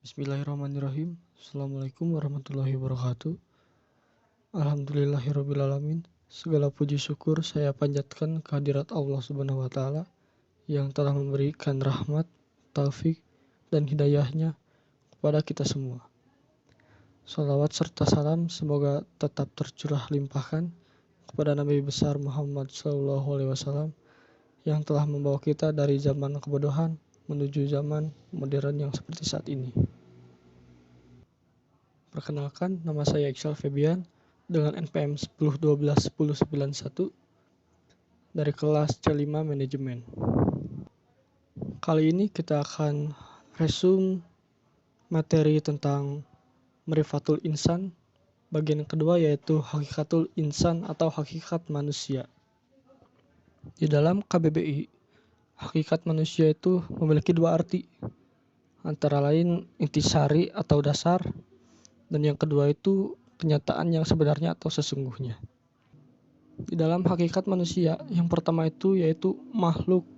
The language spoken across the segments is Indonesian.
Bismillahirrahmanirrahim. Assalamualaikum warahmatullahi wabarakatuh. Alhamdulillahirrabbilalamin. Segala puji syukur saya panjatkan kehadirat Allah Subhanahu wa Ta'ala yang telah memberikan rahmat, taufik, dan hidayahnya kepada kita semua. Salawat serta salam semoga tetap tercurah limpahkan kepada Nabi besar Muhammad SAW yang telah membawa kita dari zaman kebodohan menuju zaman modern yang seperti saat ini. Perkenalkan, nama saya Iqsal Febian dengan NPM 10121091 dari kelas C5 Manajemen. Kali ini kita akan resume materi tentang Ma'rifatul Insan, bagian kedua yaitu Hakikatul Insan atau hakikat manusia. Di dalam KBBI, hakikat manusia itu memiliki dua arti, antara lain intisari atau dasar, dan yang kedua itu kenyataan yang sebenarnya atau sesungguhnya. Di dalam hakikat manusia, yang pertama itu yaitu makhluk.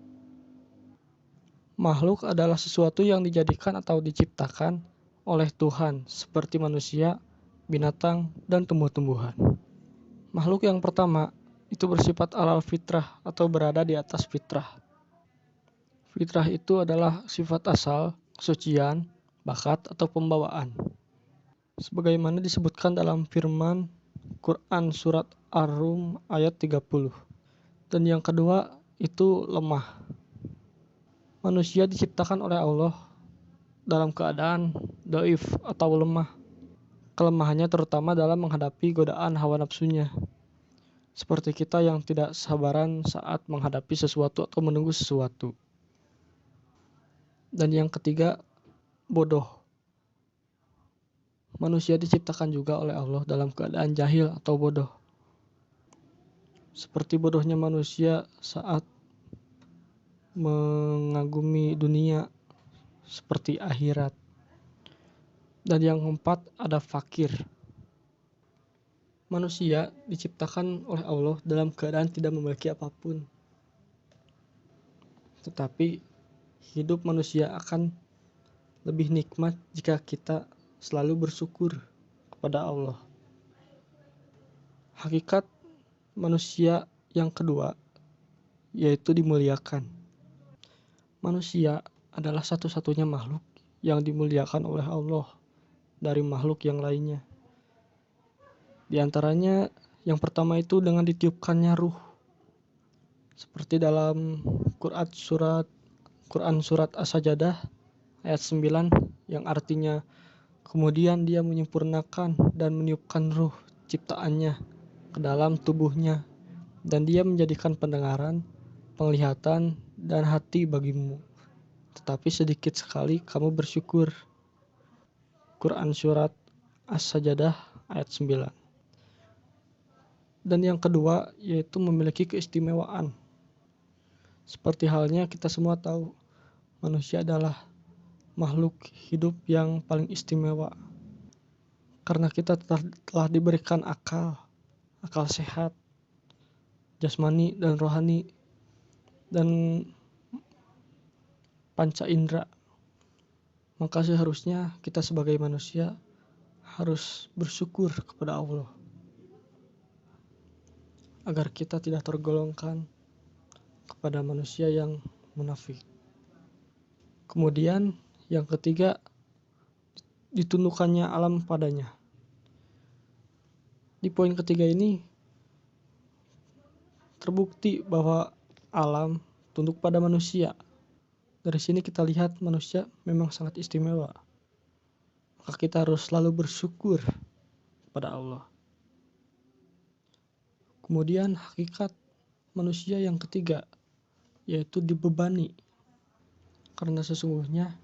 Makhluk adalah sesuatu yang dijadikan atau diciptakan oleh Tuhan, seperti manusia, binatang, dan tumbuh-tumbuhan. Makhluk yang pertama itu bersifat alal fitrah atau berada di atas fitrah. Fitrah itu adalah sifat asal, kesucian, bakat, atau pembawaan. Sebagaimana disebutkan dalam firman Quran surat Ar-Rum ayat 30. Dan yang kedua itu lemah. Manusia diciptakan oleh Allah dalam keadaan dhaif atau lemah. Kelemahannya terutama dalam menghadapi godaan hawa nafsunya. Seperti kita yang tidak sabaran saat menghadapi sesuatu atau menunggu sesuatu. Dan yang ketiga, bodoh. Manusia diciptakan juga oleh Allah dalam keadaan jahil atau bodoh. Seperti bodohnya manusia saat mengagumi dunia seperti akhirat. Dan yang keempat ada fakir. Manusia diciptakan oleh Allah dalam keadaan tidak memiliki apapun. Tetapi hidup manusia akan lebih nikmat jika kita selalu bersyukur kepada Allah. Hakikat manusia yang kedua yaitu dimuliakan. Manusia adalah satu-satunya makhluk yang dimuliakan oleh Allah dari makhluk yang lainnya. Di antaranya yang pertama itu dengan ditiupkannya ruh. Seperti dalam Quran surat As-Sajadah ayat 9 yang artinya kemudian dia menyempurnakan dan meniupkan ruh ciptaannya ke dalam tubuhnya dan dia menjadikan pendengaran, penglihatan, dan hati bagimu. Tetapi sedikit sekali kamu bersyukur. Quran surat As-Sajadah ayat 9. Dan yang kedua yaitu memiliki keistimewaan. Seperti halnya kita semua tahu, manusia adalah makhluk hidup yang paling istimewa. Karena kita telah diberikan akal sehat, jasmani dan rohani, dan panca indera. Maka seharusnya kita sebagai manusia harus bersyukur kepada Allah agar kita tidak tergolongkan kepada manusia yang munafik. Kemudian yang ketiga, ditundukkannya alam padanya. Di poin ketiga ini terbukti bahwa alam tunduk pada manusia. Dari sini kita lihat manusia memang sangat istimewa. Maka kita harus selalu bersyukur kepada Allah. Kemudian hakikat manusia yang ketiga yaitu dibebani. Karena sesungguhnya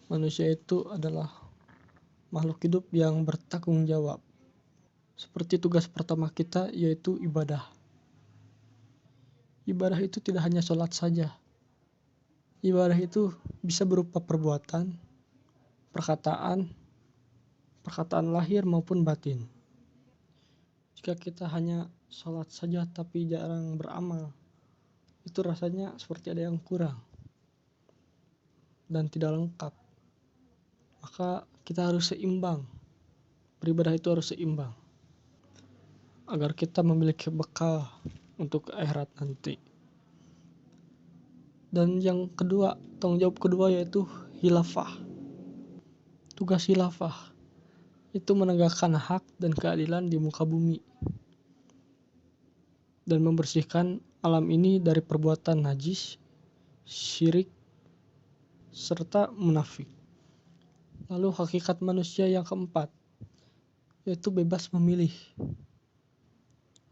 manusia itu adalah makhluk hidup yang bertanggung jawab. Seperti tugas pertama kita yaitu ibadah. Ibadah itu tidak hanya sholat saja. Ibadah itu bisa berupa perbuatan, perkataan lahir maupun batin. Jika kita hanya sholat saja tapi jarang beramal, itu rasanya seperti ada yang kurang dan tidak lengkap. Maka kita harus seimbang. Beribadah itu harus seimbang agar kita memiliki bekal untuk akhirat nanti. Dan yang kedua, tanggung jawab kedua yaitu khilafah. Tugas khilafah itu menegakkan hak dan keadilan di muka bumi dan membersihkan alam ini dari perbuatan najis, syirik, serta munafik. Lalu hakikat manusia yang keempat yaitu bebas memilih.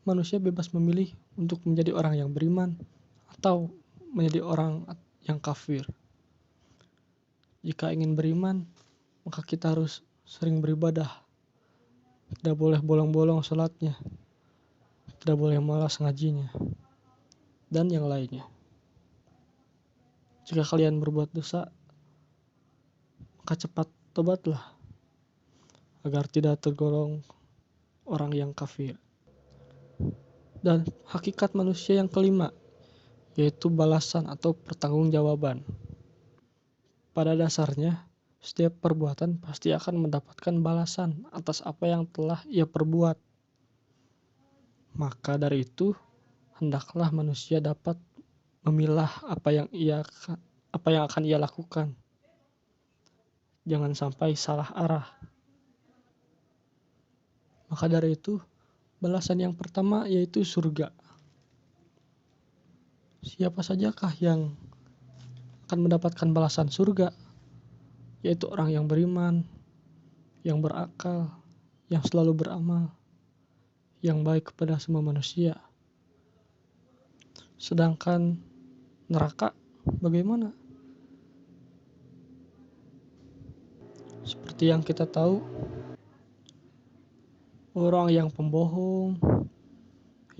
Manusia bebas memilih untuk menjadi orang yang beriman atau menjadi orang yang kafir. Jika ingin beriman, maka kita harus sering beribadah. Tidak boleh bolong-bolong salatnya. Tidak boleh malas ngajinya. Dan yang lainnya. Jika kalian berbuat dosa, maka cepat tobatlah agar tidak tergolong orang yang kafir. Dan hakikat manusia yang kelima yaitu balasan atau pertanggungjawaban. Pada dasarnya, setiap perbuatan pasti akan mendapatkan balasan atas apa yang telah ia perbuat. Maka dari itu, hendaklah manusia dapat memilah apa yang akan ia lakukan. Jangan sampai salah arah. Maka dari itu, balasan yang pertama yaitu surga. Siapa sajakah yang akan mendapatkan balasan surga? Yaitu orang yang beriman, yang berakal, yang selalu beramal, yang baik kepada semua manusia. Sedangkan neraka bagaimana? Seperti yang kita tahu, orang yang pembohong,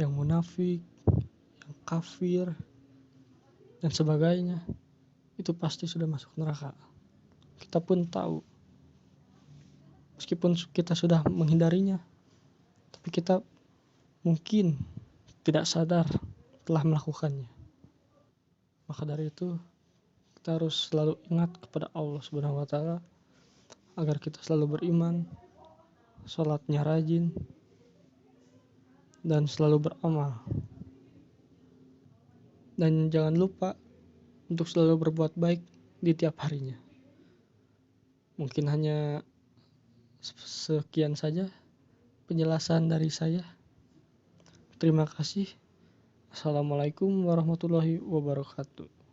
yang munafik, yang kafir, dan sebagainya, itu pasti sudah masuk neraka. Kita pun tahu, meskipun kita sudah menghindarinya, tapi kita mungkin tidak sadar telah melakukannya. Maka dari itu, kita harus selalu ingat kepada Allah Subhanahu wa Ta'ala agar kita selalu beriman, sholatnya rajin, dan selalu beramal. Dan jangan lupa untuk selalu berbuat baik di tiap harinya. Mungkin hanya sekian saja penjelasan dari saya. Terima kasih. Assalamualaikum warahmatullahi wabarakatuh.